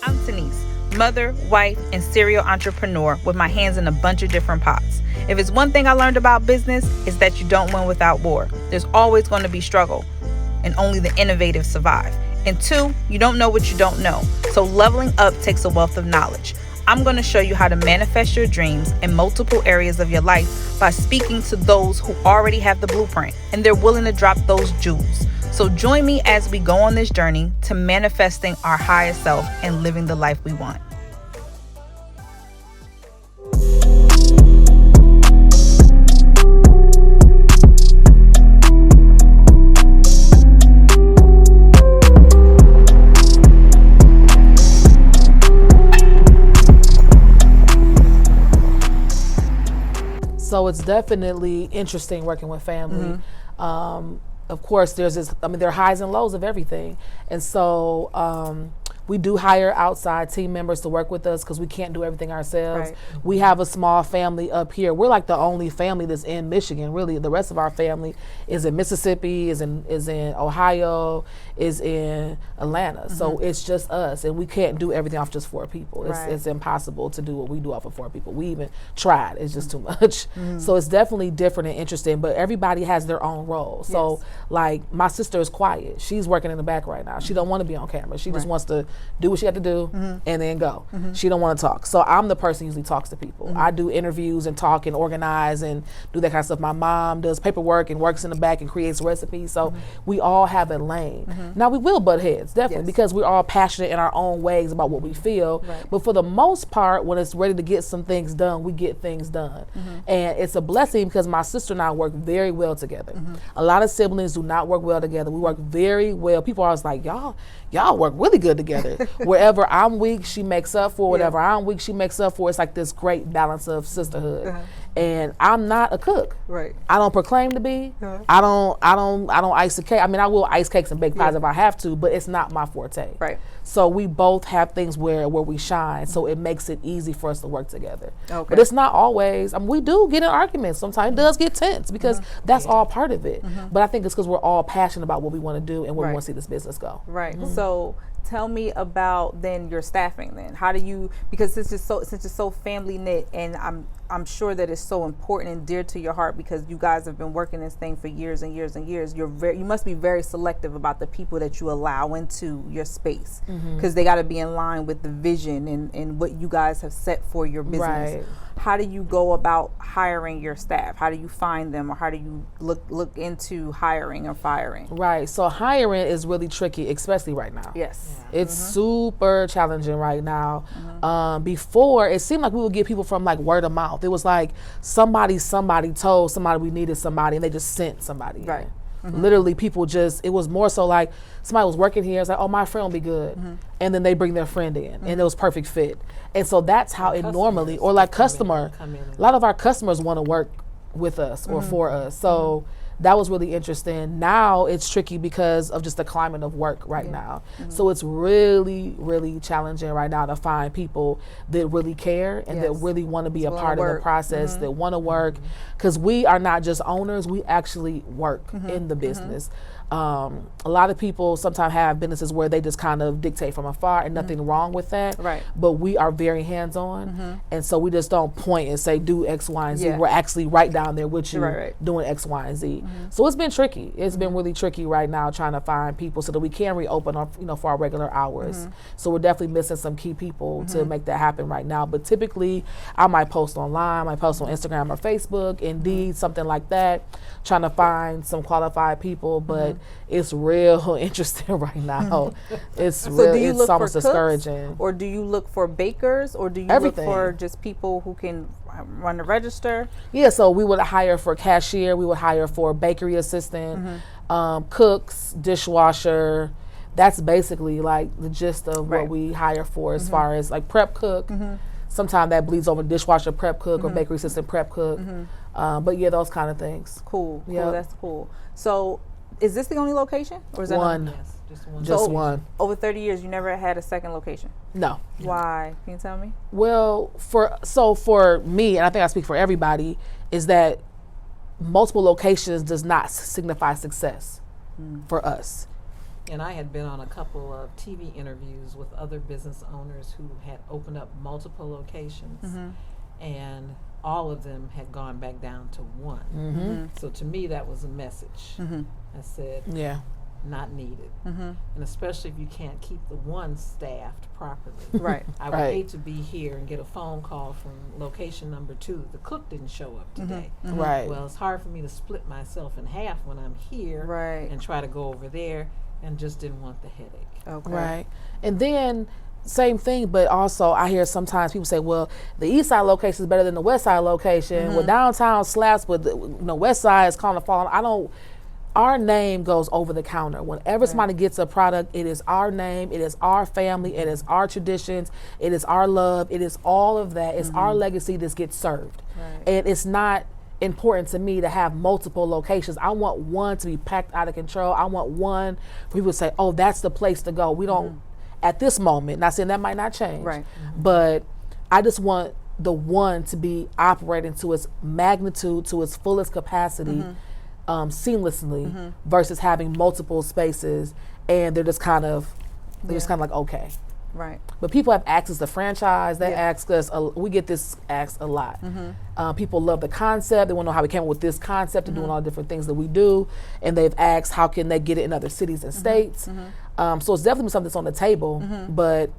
I'm Denise, mother, wife, and serial entrepreneur with my hands in a bunch of different pots. If it's one thing I learned about business, it's that you don't win without war. There's always going to be struggle, and only the innovative survive. And two, you don't know what you don't know. So leveling up takes a wealth of knowledge. I'm going to show you how to manifest your dreams in multiple areas of your life by speaking to those who already have the blueprint and they're willing to drop those jewels. So join me as we go on this journey to manifesting our higher self and living the life we want. So it's definitely interesting working with family. Of course, there are highs and lows of everything. And so we do hire outside team members to work with us because we can't do everything ourselves. Right. We have a small family up here. We're like the only family that's in Michigan, really. The rest of our family is in Mississippi, is in Ohio, is in Atlanta. So it's just us, and we can't do everything off just 4 people. It's impossible to do what we do off of 4 people. We even tried, it's just too much. So it's definitely different and interesting, but everybody has their own role. So like my sister is quiet. She's working in the back right now. She don't want to be on camera. She just wants to do what she had to do and then go. She don't want to talk. So I'm the person who usually talks to people. I do interviews and talk and organize and do that kind of stuff. My mom does paperwork and works in the back and creates recipes. So we all have a lane. Now we will butt heads, definitely, because we're all passionate in our own ways about what we feel. But for the most part, when it's ready to get some things done, we get things done. And it's a blessing because my sister and I work very well together. A lot of siblings do not work well together. We work very well. People are always like, y'all work really good together. Wherever I'm weak, she makes up for. Whatever I'm weak, she makes up for. It's like this great balance of sisterhood. And I'm not a cook. Right. I don't proclaim to be. I don't ice a cake. I mean, I will ice cakes and bake pies if I have to, but it's not my forte. Right. So we both have things where we shine. So it makes it easy for us to work together. Okay. But it's not always. I mean, we do get in arguments. Sometimes it does get tense because that's all part of it. But I think it's because we're all passionate about what we want to do and where we want to see this business go. Right. So tell me about then your staffing then. How do you, because since it's so family knit, and I'm sure that it's so important and dear to your heart because you guys have been working this thing for years and years and years. You must be very selective about the people that you allow into your space because they got to be in line with the vision and what you guys have set for your business. Right. How do you go about hiring your staff? How do you find them, or how do you look into hiring or firing? Right. So hiring is really tricky, especially right now. Yes. It's super challenging right now. Before, it seemed like we would get people from like word of mouth. It was like somebody told somebody we needed somebody, and they just sent somebody. Right. Literally, people it was more so like somebody was working here. It's like, oh, my friend will be good. And then they bring their friend in, and it was perfect fit. And so that's how it normally, or like a lot of our customers want to work with us or for us. So that was really interesting. Now it's tricky because of just the climate of work right now. So it's really, really challenging right now to find people that really care and that really want to be a part of the process, that want to work. Because we are not just owners, we actually work in the business. A lot of people sometimes have businesses where they just kind of dictate from afar, and nothing wrong with that. Right. But we are very hands-on, and so we just don't point and say do X, Y, and Z. We're actually right down there with you doing X, Y, and Z. So it's been tricky. It's been really tricky right now trying to find people so that we can reopen for our regular hours. So we're definitely missing some key people to make that happen right now. But typically, I might post online, I might post on Instagram or Facebook, Indeed, something like that, trying to find some qualified people. But it's real interesting right now. It's almost discouraging. Or do you look for bakers, or do you look for just people who can run the register? Yeah, so we would hire for cashier, we would hire for bakery assistant, cooks, dishwasher. That's basically like the gist of what we hire for as far as like prep cook. Sometimes that bleeds over dishwasher prep cook or bakery assistant prep cook. But yeah, those kind of things. Cool, that's cool. So is this the only location, or is that one? Yes, just one. Just one. Over 30 years, you never had a second location? No. Why? Can you tell me? Well, for me, and I think I speak for everybody, is that multiple locations does not signify success for us. And I had been on a couple of TV interviews with other business owners who had opened up multiple locations, and all of them had gone back down to one. So to me, that was a message. I said, not needed. And especially if you can't keep the one staffed properly. Right. I would hate to be here and get a phone call from location number 2. The cook didn't show up today. Right. Well, it's hard for me to split myself in half when I'm here and try to go over there, and just didn't want the headache. Okay. Right. And then same thing, but also I hear sometimes people say, well, the east side location is better than the west side location. Well, downtown slaps, but the west side is kind of falling. Our name goes over the counter. Whenever somebody gets a product, it is our name, it is our family, it is our traditions, it is our love, it is all of that. It's our legacy that gets served. Right. And it's not important to me to have multiple locations. I want one to be packed out of control. I want one for people to say, oh, that's the place to go. We don't, at this moment, not saying that might not change, Right. but I just want the one to be operating to its magnitude, to its fullest capacity, seamlessly, versus having multiple spaces and they're just kind of like, okay. Right. But people have asked us to franchise. They ask us, we get this asked a lot. People love the concept. They want to know how we came up with this concept and doing all the different things that we do. And they've asked how can they get it in other cities and states. So it's definitely something that's on the table, but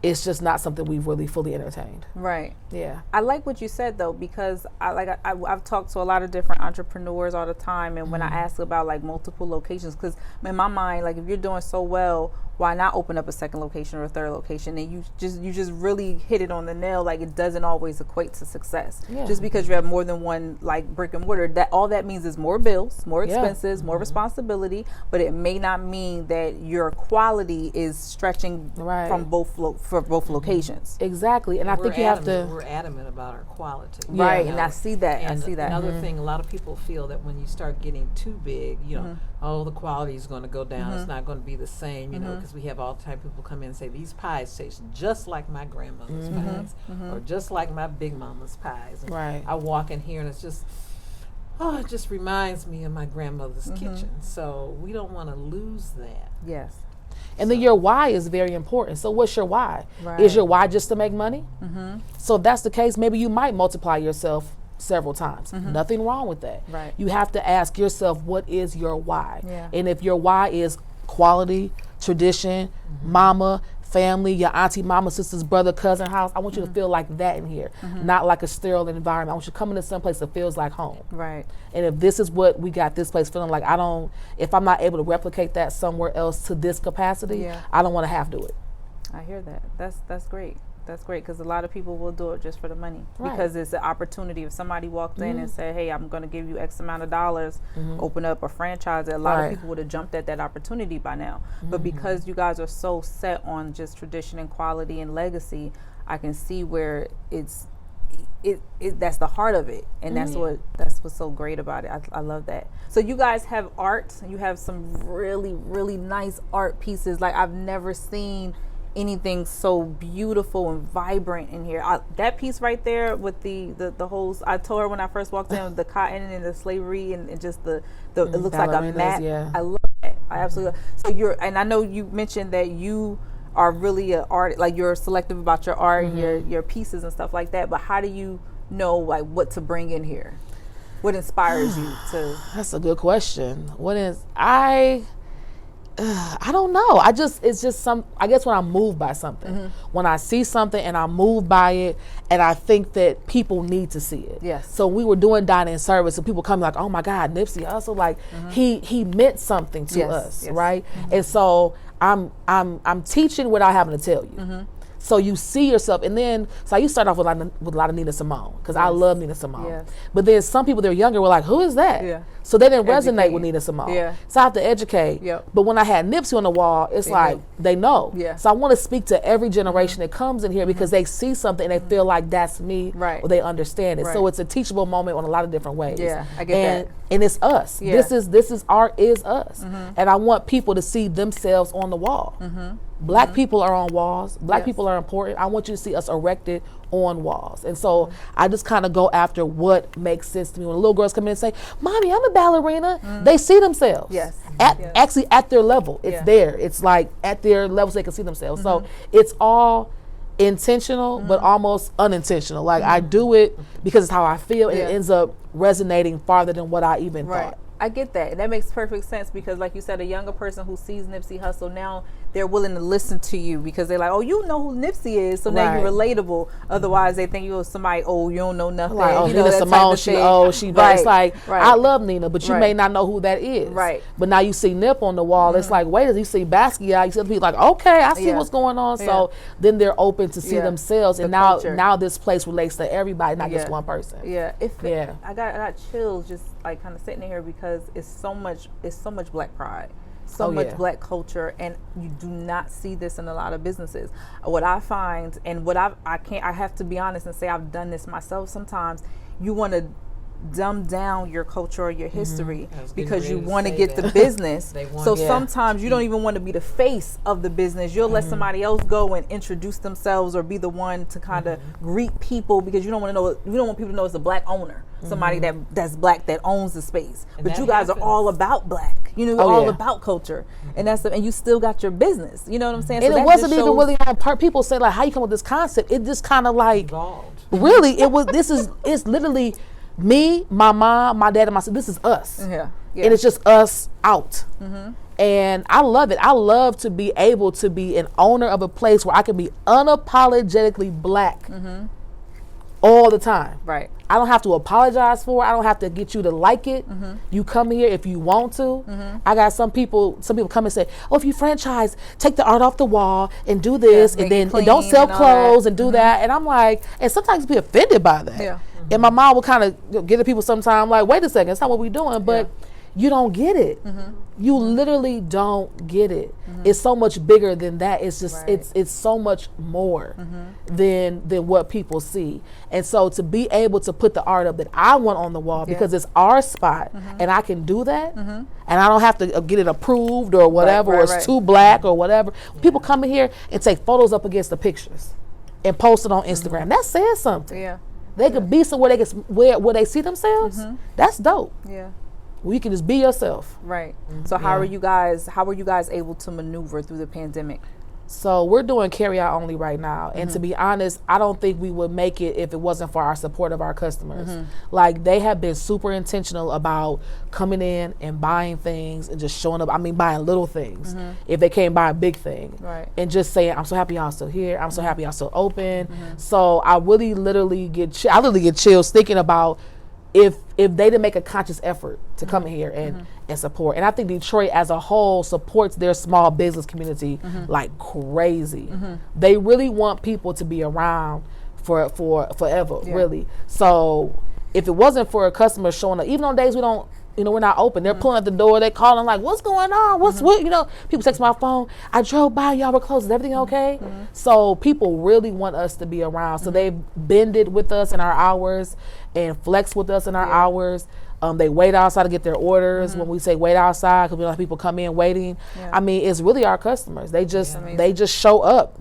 it's just not something we've really fully entertained. Right. Yeah. I like what you said though, because I've talked to a lot of different entrepreneurs all the time, and when I ask about like multiple locations, because in my mind, like if you're doing so well, why not open up a second location or a third location? And you just really hit it on the nail. Like it doesn't always equate to success. Yeah. Just because you have more than one like brick and mortar, that all that means is more bills, more expenses, more responsibility. But it may not mean that your quality is stretching from both locations. Exactly. And I think you have to. We're adamant about our quality. Right. You know? And I see that. And I see that. another thing, a lot of people feel that when you start getting too big, you know, oh, the quality is going to go down. It's not going to be the same, you know, because we have all the time people come in and say, these pies taste just like my grandmother's pies or just like my big mama's pies. And I walk in here and it's just, it just reminds me of my grandmother's kitchen. So we don't want to lose that. Yes. And then your why is very important. So what's your why? Right. Is your why just to make money? So if that's the case, maybe you might multiply yourself several times. Nothing wrong with that. Right. You have to ask yourself, what is your why? Yeah. And if your why is quality, tradition, mama, family, your auntie, mama, sister's brother, cousin house, I want you to feel like that in here, not like a sterile environment. I want you to come into some place that feels like home. Right. And if this is what we got this place feeling like, if I'm not able to replicate that somewhere else to this capacity, I don't want to have to do it. I hear that. That's great. That's great, because a lot of people will do it just for the money, because it's an opportunity. If somebody walked in and said, hey, I'm going to give you X amount of dollars, open up a franchise, a lot of people would have jumped at that opportunity by now. But because you guys are so set on just tradition and quality and legacy, I can see where that's the heart of it, and that's what's so great about it. I love that. So you guys have art. You have some really, really nice art pieces. Like I've never seen anything so beautiful and vibrant in here. That piece right there with the holes, I told her when I first walked in, the cotton and the slavery and just the it looks like a mat. I love that. I absolutely love. So and I know you mentioned that you are really an art, like you're selective about your art and your pieces and stuff like that, but how do you know like what to bring in here? What inspires you to? That's a good question. I don't know. I guess when I'm moved by something, when I see something and I'm moved by it, and I think that people need to see it. Yes. So we were doing dining and service, and people come like, "Oh my God, Nipsey Hussle! Like he meant something to us, right?" And so I'm teaching without having to tell you. So you see yourself, and then you start off with a lot of Nina Simone, because I love Nina Simone. Yes. But then some people that are younger were like, "Who is that?" Yeah. So they didn't resonate with Nina Simone. Yeah. So I have to educate. Yep. But when I had Nipsey on the wall, it's they know. Yeah. So I want to speak to every generation that comes in here, because they see something and they feel like that's me, right, or they understand it. Right. So it's a teachable moment on a lot of different ways. Yeah, I get that. And it's us. Yeah. This is art is us. And I want people to see themselves on the wall. Black people are on walls. Black Yes. people are important. I want you to see us erected on walls. And so I just kind of go after what makes sense to me. When little girls come in and say, Mommy, I'm a ballerina, they see themselves. Yes. Actually at their level. It's Yeah. there. It's like at their level so they can see themselves. So it's all intentional but almost unintentional. Like I do it because it's how I feel and Yeah. it ends up resonating farther than what I even thought. I get that. And that makes perfect sense because, like you said, a younger person who sees Nipsey Hussle now, they're willing to listen to you because they're like, oh, you know who Nipsey is, so now Right. you're relatable. Otherwise, they think you're somebody, oh, you don't know nothing. Like, oh, you know, Nina that type Simone, of she thing. old, she bad. It's like, right. I love Nina, but you Right. may not know who that is. Right. But now you see Nip on the wall, it's like, wait, you see Basquiat, you see other people like, okay, I see Yeah. what's going on. Yeah. So then they're open to see Yeah. themselves. And The now culture. now this place relates to everybody, not just Yeah. one person. Yeah, Yeah. I got chills just like kind of sitting here because it's so much Black pride, so Oh, much yeah. Black culture, and you do not see this in a lot of businesses. What I find, and what I have to be honest and say I've done this myself. Sometimes you want to dumb down your culture or your history I was getting because you ready to want to say get the that. business. They want- So Yeah. sometimes you don't even want to be the face of the business. You'll let somebody else go and introduce themselves or be the one to kind of greet people because you don't want to know. You don't want people to know it's a Black owner, somebody that's Black that owns the space. And But that you guys happens. are all about Black. You know, Oh, all yeah. about culture, and and you still got your business. You know what I'm saying? And So it that wasn't just even shows- really on part. People say like, how you come up with this concept? It just kind of like, Evolved. really, it was. It's literally me, my mom, my dad, and my sister. This is us. Yeah. And it's just us out. And I love it. I love to be able to be an owner of a place where I can be unapologetically Black all the time. right. I don't have to apologize for it. I don't have to get you to like it. You come here if you want to. I got some people come and say, oh, if you franchise, take the art off the wall and do this make and then it and don't clean sell and all clothes that. and do that. And I'm like, and sometimes be offended by that. Yeah. And my mom will kind of get at people sometimes like, wait a second, that's not what we're doing. But you don't get it. You literally don't get it. It's so much bigger than that. It's just Right. it's so much more than what people see. And so to be able to put the art up that I want on the wall because it's our spot and I can do that and I don't have to get it approved or whatever or right, it's right. too Black or whatever. People come in here and take photos up against the pictures and post it on Instagram. That says something. Yeah. They could be somewhere they can where they see themselves. That's dope. Yeah. Where you can just be yourself. Right. So how are you guys able to maneuver through the pandemic? So we're doing carry out only right now. And to be honest, I don't think we would make it if it wasn't for our support of our customers. Like they have been super intentional about coming in and buying things and just showing up. I mean, buying little things if they can't buy a big thing. Right. And just saying, I'm so happy y'all still here. I'm so happy y'all still open. So I really literally get chills thinking about if they didn't make a conscious effort to come in here and support. And I think Detroit as a whole supports their small business community like crazy. They really want people to be around for forever, really. So if it wasn't for a customer showing up, even on days we don't, we're not open, they're pulling at the door, they calling like, what's going on? What, people text my phone, I drove by, y'all were closed, is everything okay? So people really want us to be around. So they've bended with us in our hours and flex with us in our hours. They wait outside to get their orders. When we say wait outside, because we don't have people come in waiting. Yeah. I mean, it's really our customers. They just show up.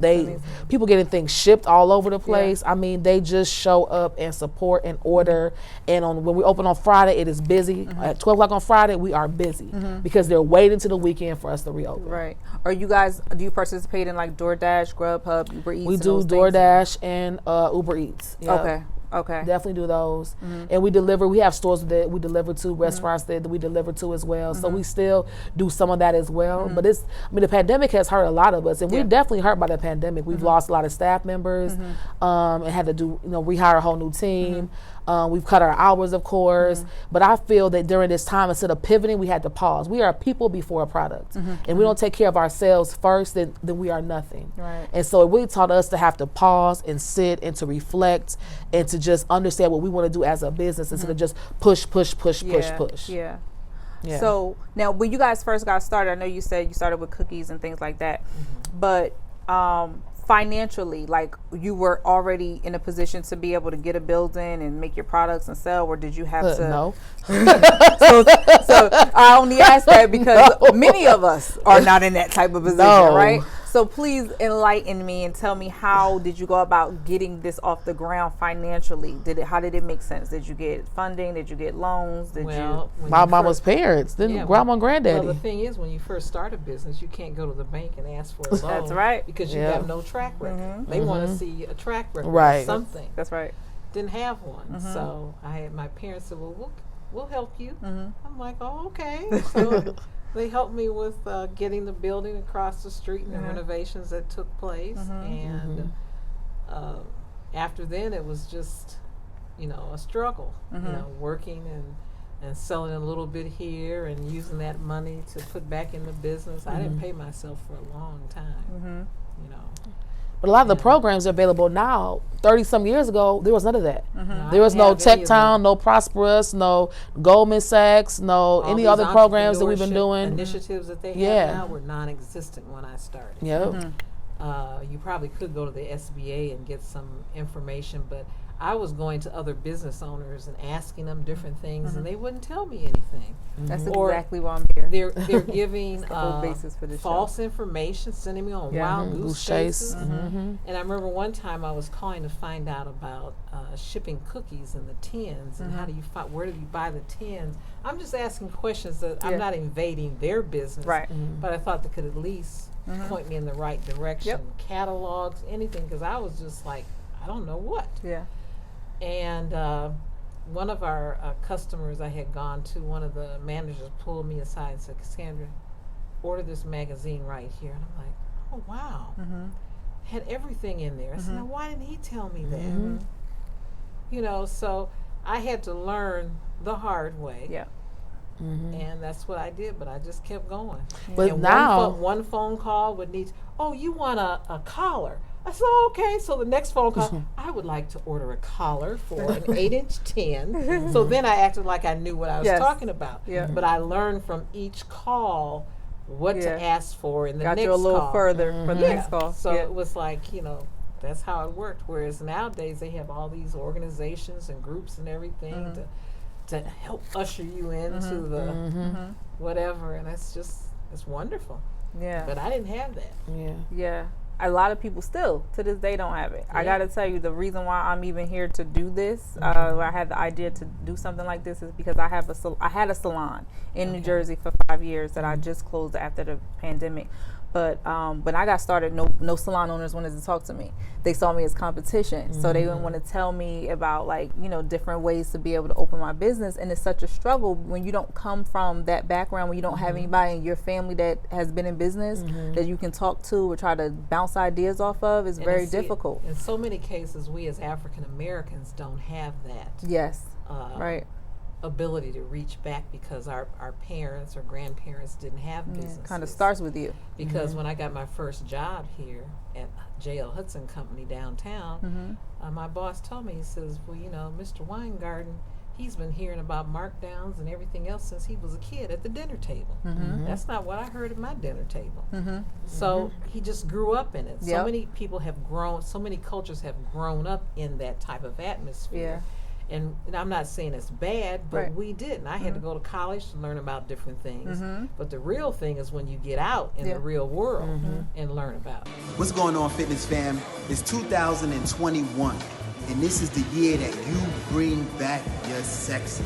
People getting things shipped all over the place. I mean, they just show up and support and order. And when we open on Friday, it is busy. At 12 o'clock on Friday, we are busy because they're waiting to the weekend for us to reopen. Right. Are you guys? Do you participate in like DoorDash, Grubhub, Uber Eats? We and do those things? DoorDash and Uber Eats. Yeah. Okay. Okay. Definitely do those. And we deliver. We have stores that we deliver to, restaurants that we deliver to as well. So we still do some of that as well. But the pandemic has hurt a lot of us, and we're definitely hurt by the pandemic. We've lost a lot of staff members and had to do, rehire a whole new team. We've cut our hours, of course. But I feel that during this time, instead of pivoting, we had to pause. We are people before a product. And we don't take care of ourselves first, then we are nothing. Right. And so it really taught us to have to pause and sit and to reflect and to just understand what we want to do as a business instead of just push. Yeah. Yeah. So now, when you guys first got started, I know you said you started with cookies and things like that, but financially, like you were already in a position to be able to get a building and make your products and sell, or did you have to? No. So I only ask that because many of us are not in that type of position, No. right? So please enlighten me and tell me, how did you go about getting this off the ground financially? How did it make sense? Did you get funding? Did you get loans? Well, when My you mama's first- parents, then yeah, grandma and granddaddy. Well, the thing is, when you first start a business, you can't go to the bank and ask for a loan. That's right. Because you Yeah. have no track record. They want to see a track record, Right. of something. That's right. Didn't have one, so I had my parents said, "Well, we'll help you." I'm like, "Oh, okay." So they helped me with getting the building across the street and the renovations that took place, and after then it was just, a struggle. Working and selling a little bit here and using that money to put back in the business. I didn't pay myself for a long time. But a lot of the programs are available now. 30-some years ago, there was none of that. I There was didn't no have any Tech of Town, no Prosperous, no Goldman Sachs, no all any these other programs that we've been entrepreneurship doing. Initiatives that they have Yeah. now were non-existent when I started. Yep. You probably could go to the SBA and get some information, but I was going to other business owners and asking them different things, and they wouldn't tell me anything. That's Or exactly why I'm here. They're giving the whole basis for this false information, sending me on wild goose Goose chase. chases. And I remember one time I was calling to find out about shipping cookies in the tins and how do you where do you buy the tins. I'm just asking questions that I'm not invading their business, Right. but I thought they could at least point me in the right direction. Yep. Catalogs, anything, because I was just like, I don't know what. Yeah. And one of our customers I had gone to, one of the managers pulled me aside and said, "Cassandra, order this magazine right here." And I'm like, "Oh, wow." Had everything in there. I said, "Now, why didn't he tell me that?" So I had to learn the hard way. Yeah. And that's what I did, but I just kept going. But and now- one phone call would need, "Oh, you want a collar?" I said, "Oh, okay." So the next phone call, "I would like to order a collar for an 8-inch tin." So then I acted like I knew what I was Yes. talking about. Yeah. But I learned from each call what Yeah. to ask for in the Got next you a little call. further for the next call. So yeah. it was like, that's how it worked. Whereas nowadays they have all these organizations and groups and everything to help usher you into the whatever, and it's wonderful. Yeah. But I didn't have that. Yeah. Yeah. A lot of people still to this day don't have it. I got to tell you, the reason why I'm even here to do this, I had the idea to do something like this, is because I had a salon in New Jersey for 5 years that I just closed after the pandemic. But when I got started, no salon owners wanted to talk to me. They saw me as competition, so they didn't want to tell me about different ways to be able to open my business. And it's such a struggle when you don't come from that background, when you don't have anybody in your family that has been in business that you can talk to or try to bounce ideas off of. It's very difficult. In so many cases, we as African Americans don't have that. Yes. Right. Ability to reach back because our parents or grandparents didn't have businesses. Kind of starts with you. Because when I got my first job here at J.L. Hudson Company downtown, my boss told me, he says, "Well, Mr. Weingarten, he's been hearing about markdowns and everything else since he was a kid at the dinner table. That's not what I heard at my dinner table." So he just grew up in it. So many people have grown, so many cultures have grown up in that type of atmosphere. And I'm not saying it's bad, but we didn't. I had to go to college to learn about different things. But the real thing is when you get out in the real world and learn about it. What's going on, fitness fam? It's 2021, and this is the year that you bring back your sexy.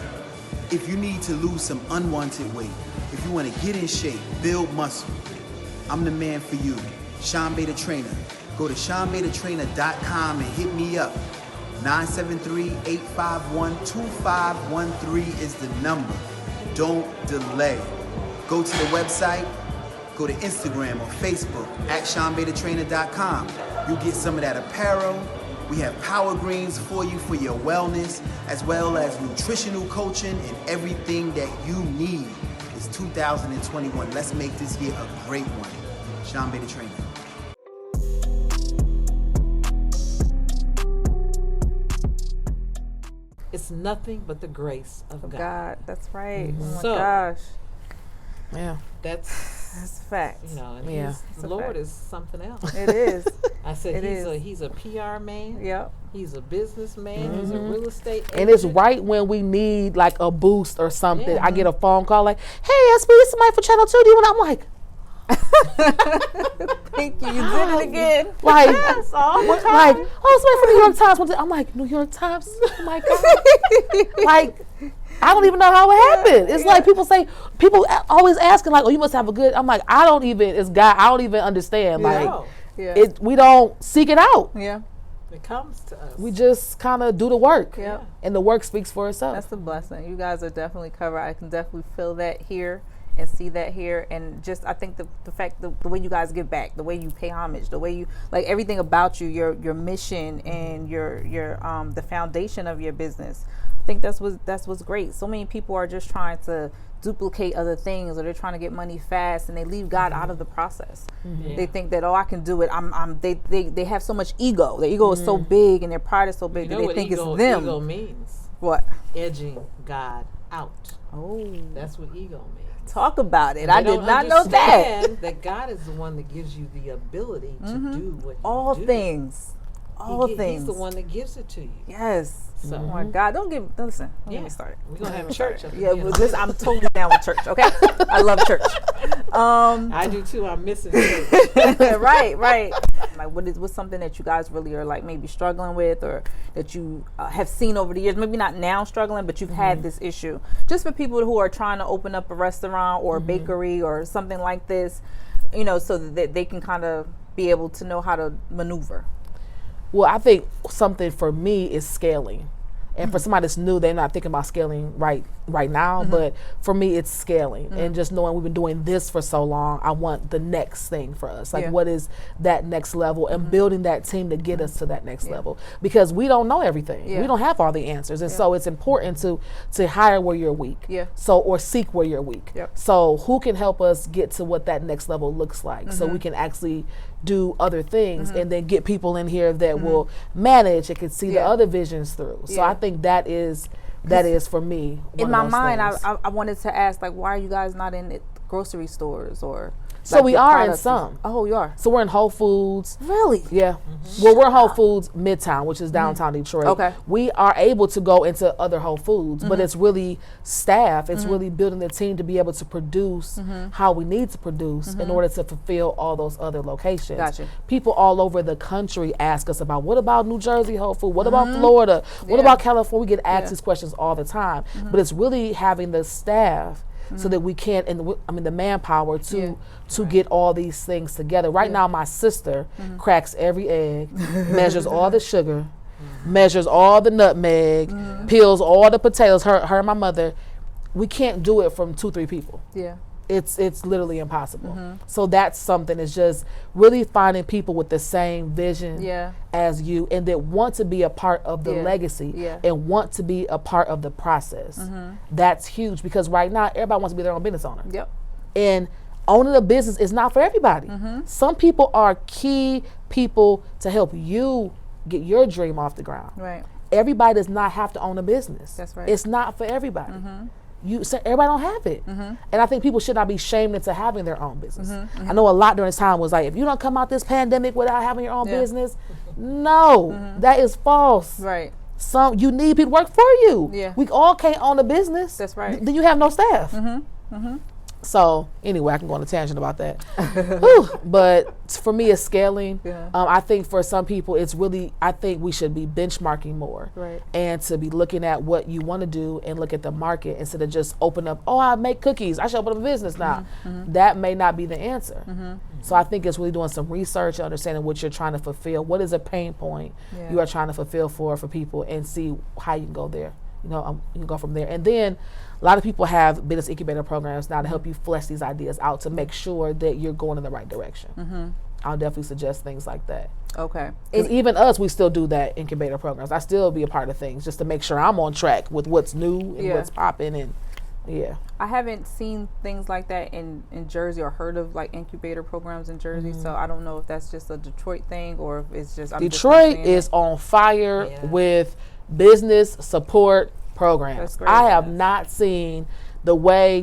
If you need to lose some unwanted weight, if you want to get in shape, build muscle, I'm the man for you, Sean Beta Trainer. Go to SeanBetaTrainer.com and hit me up. 973-851-2513 is the number. Don't delay. Go to the website, go to Instagram or Facebook at SeanBetaTrainer.com. You'll get some of that apparel. We have power greens for you for your wellness, as well as nutritional coaching and everything that you need. It's 2021. Let's make this year a great one. Sean Beta Trainer. It's nothing but the grace of God. God, that's right. Oh my So- gosh, Yeah. That's facts. and Yeah. the Lord is something else. It is. I said It he's a PR man. Yep. He's a businessman. He's a real estate agent. And it's right when we need like a boost or something. Yeah. I get a phone call like, "Hey, SB, this is somebody for Channel 2. Do you want?" I'm like, Thank you. You did it again. Like, all the time. like, oh, somebody from New York Times. I'm like, New York Times? Oh my God. Like, I don't even know how it happened. It's like people always asking like, oh, you must have a good, I'm like, I don't even understand. Like, No, Yeah. we don't seek it out. Yeah. it comes to us. We just kind of do the work. Yeah. And the work speaks for itself. That's a blessing. You guys are definitely covered. I can definitely feel that here and see that here. And just, I think the fact, the way you guys give back, the way you pay homage, the way you, like everything about you, your mission and your the foundation of your business. I think that's what's great. So many people are just trying to duplicate other things, or they're trying to get money fast, and they leave God out of the process. Yeah. They think that, oh, I can do it. They have so much ego. Their ego is so big, and their pride is so big You that know they what think ego, it's them. ego means? What? Edging God out. Oh, That's what ego means. talk about it. And I they did don't not know that. understand that God is the one that gives you the ability to do what you All do. things. All things. He's the one that gives it to you. Yes. So- Oh my God! Don't listen. Don't get Yeah. me started. We're going to have church. Up Yeah, here. but this, I'm totally down with church. Okay, I love church. I do too. I'm missing church. right. Like, what's something that you guys really are like maybe struggling with, or that you have seen over the years? Maybe not now struggling, but you've had this issue. Just for people who are trying to open up a restaurant or a bakery or something like this, so that they can kind of be able to know how to maneuver. Well, I think something for me is scaling. And for somebody that's new, they're not thinking about scaling right now. But for me, it's scaling. And just knowing we've been doing this for so long, I want the next thing for us. Like, Yeah. what is that next level? And building that team to get us to that next level. Because we don't know everything. Yeah. We don't have all the answers. And so it's important to hire where you're weak. Yeah. Or seek where you're weak. Yep. So who can help us get to what that next level looks like, so we can actually do other things and then get people in here that will manage and can see the Yeah. other visions through. So Yeah. I think that is for me one In of my those mind, things. I wanted to ask, like, why are you guys not in grocery stores or? So like, we the are in products? some. Oh, you are. So we're in Whole Foods. Really? Yeah. Well, we're Whole Foods Midtown, which is downtown Detroit. Okay. We are able to go into other Whole Foods, but it's really staff. It's really building the team to be able to produce how we need to produce in order to fulfill all those other locations. Gotcha. People all over the country ask us about, what about New Jersey Whole Food? What about Florida? What about California? We get asked these questions all the time. But it's really having the staff so that we can, the manpower to get all these things together. Right now, my sister cracks every egg, measures all the sugar, measures all the nutmeg, peels all the potatoes. Her and my mother, we can't do it from 2-3 people. Yeah. It's literally impossible. So that's something, is just really finding people with the same vision Yeah. as you, and that want to be a part of the Yeah. legacy Yeah. and want to be a part of the process. That's huge, because right now everybody wants to be their own business owner. Yep. And owning a business is not for everybody. Some people are key people to help you get your dream off the ground. Right. Everybody does not have to own a business. That's right. It's not for everybody. Everybody don't have it. And I think people should not be shamed into having their own business. I know a lot during this time was like, if you don't come out this pandemic without having your own Yeah. business, no, that is false. Right. You need people to work for you. Yeah. We all can't own a business. That's right. Then you have no staff. So anyway, I can go on a tangent about that. Whew. But for me, it's scaling. Yeah. I think for some people, it's really, I think we should be benchmarking more. Right. And to be looking at what you want to do and look at the market instead of just open up, oh, I make cookies, I should open up a business now. That may not be the answer. So I think it's really doing some research and understanding what you're trying to fulfill. What is a pain point Yeah. you are trying to fulfill for people, and see how you can go there. You can go from there. And then a lot of people have business incubator programs now to help you flesh these ideas out to make sure that you're going in the right direction. I'll definitely suggest things like that. Okay. Because even us, we still do that incubator programs. I still be a part of things just to make sure I'm on track with what's new and Yeah. what's popping. And yeah. I haven't seen things like that in Jersey, or heard of like incubator programs in Jersey. So I don't know if that's just a Detroit thing, or if it's just I'm just not Detroit seeing is it. on fire Yeah. with business support programs. That's great. I have not seen the way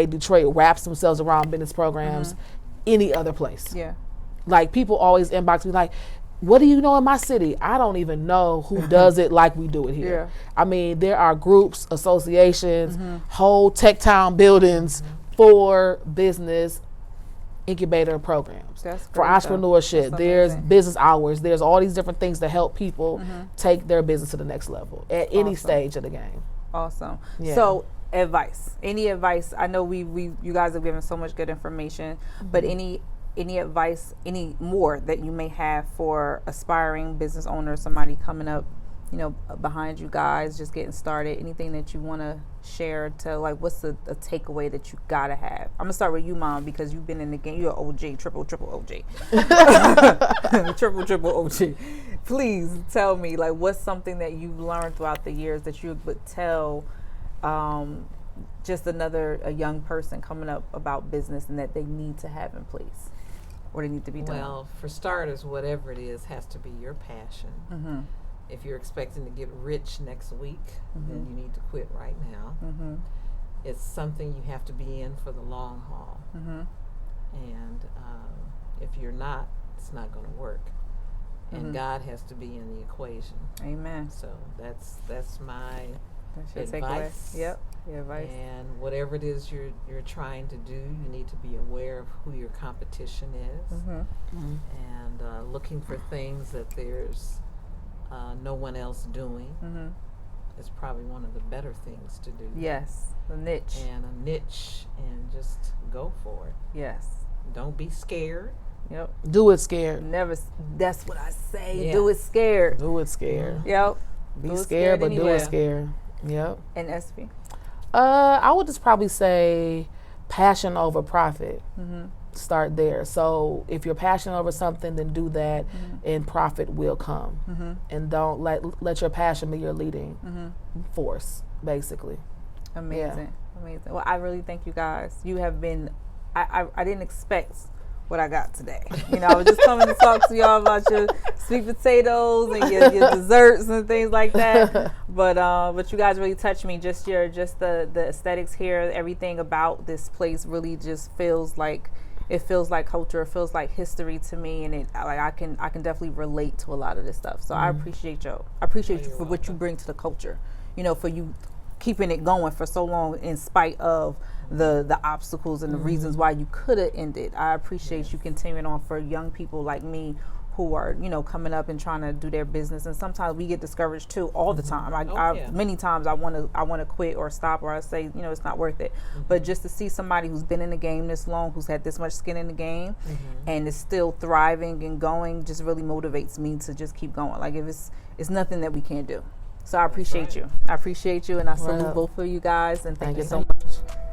Detroit wraps themselves around business programs any other place. Yeah. Like, people always inbox me like, what do you know in my city? I don't even know who does it like we do it here. Yeah. I mean, there are groups, associations, whole tech town buildings for business incubator programs That's for great, though. entrepreneurship. That's There's amazing. business hours. There's all these different things to help people take their business to the next level at any Awesome. stage of the game. Awesome. Yeah. So, advice. Any advice? I know you guys have given so much good information, but any advice, any more that you may have for aspiring business owners, somebody coming up, you know, behind you guys, just getting started? Anything that you want to share to, like, what's a takeaway that you gotta have? I'm gonna start with you, Mom, because you've been in the game. You're an OG, triple OG, triple OG. Please tell me, like, what's something that you've learned throughout the years that you would tell just a young person coming up about business and that they need to have in place, or they need to be done? Well, for starters, whatever it is has to be your passion. Mm-hmm. If you're expecting to get rich next week, then you need to quit right now. Mm-hmm. It's something you have to be in for the long haul. Mm-hmm. And if you're not, it's not going to work. And God has to be in the equation. Amen. So that's my That's your advice. takeaway. Yep. Your advice. And whatever it is you're trying to do, you need to be aware of who your competition is, and looking for things that there's no one else doing. Is probably one of the better things to do. Yes. The niche. And a niche, and just go for it. Yes. Don't be scared. Yep. Do it scared. Never. That's what I say. Yeah. Do it scared. Do it scared. Yep. Be Do it scared, but do anyway. it scared. Yep. And SP. I would just probably say passion over profit. Start there. So if you're passionate over something, then do that, and profit will come. And don't let your passion be your leading force, basically. Amazing. Amazing. Well, I really thank you guys. You have been. I didn't expect what I got today. You know, I was just coming to talk to y'all about your sweet potatoes and your desserts and things like that. But you guys really touched me. Just the aesthetics here, everything about this place really just feels like culture. It feels like history to me, and I can definitely relate to a lot of this stuff. So I appreciate you. I appreciate you for what you bring to the culture. You know, for you keeping it going for so long in spite of the obstacles and the reasons why you could have ended. I appreciate you continuing on for young people like me who are, you know, coming up and trying to do their business. And sometimes we get discouraged too, all the time. Many times I want to quit or stop, or I say, you know, it's not worth it. But just to see somebody who's been in the game this long, who's had this much skin in the game, and is still thriving and going, just really motivates me to just keep going. Like, if it's nothing that we can't do. So I appreciate you. I appreciate you, and I salute both of you guys, and thank you so much.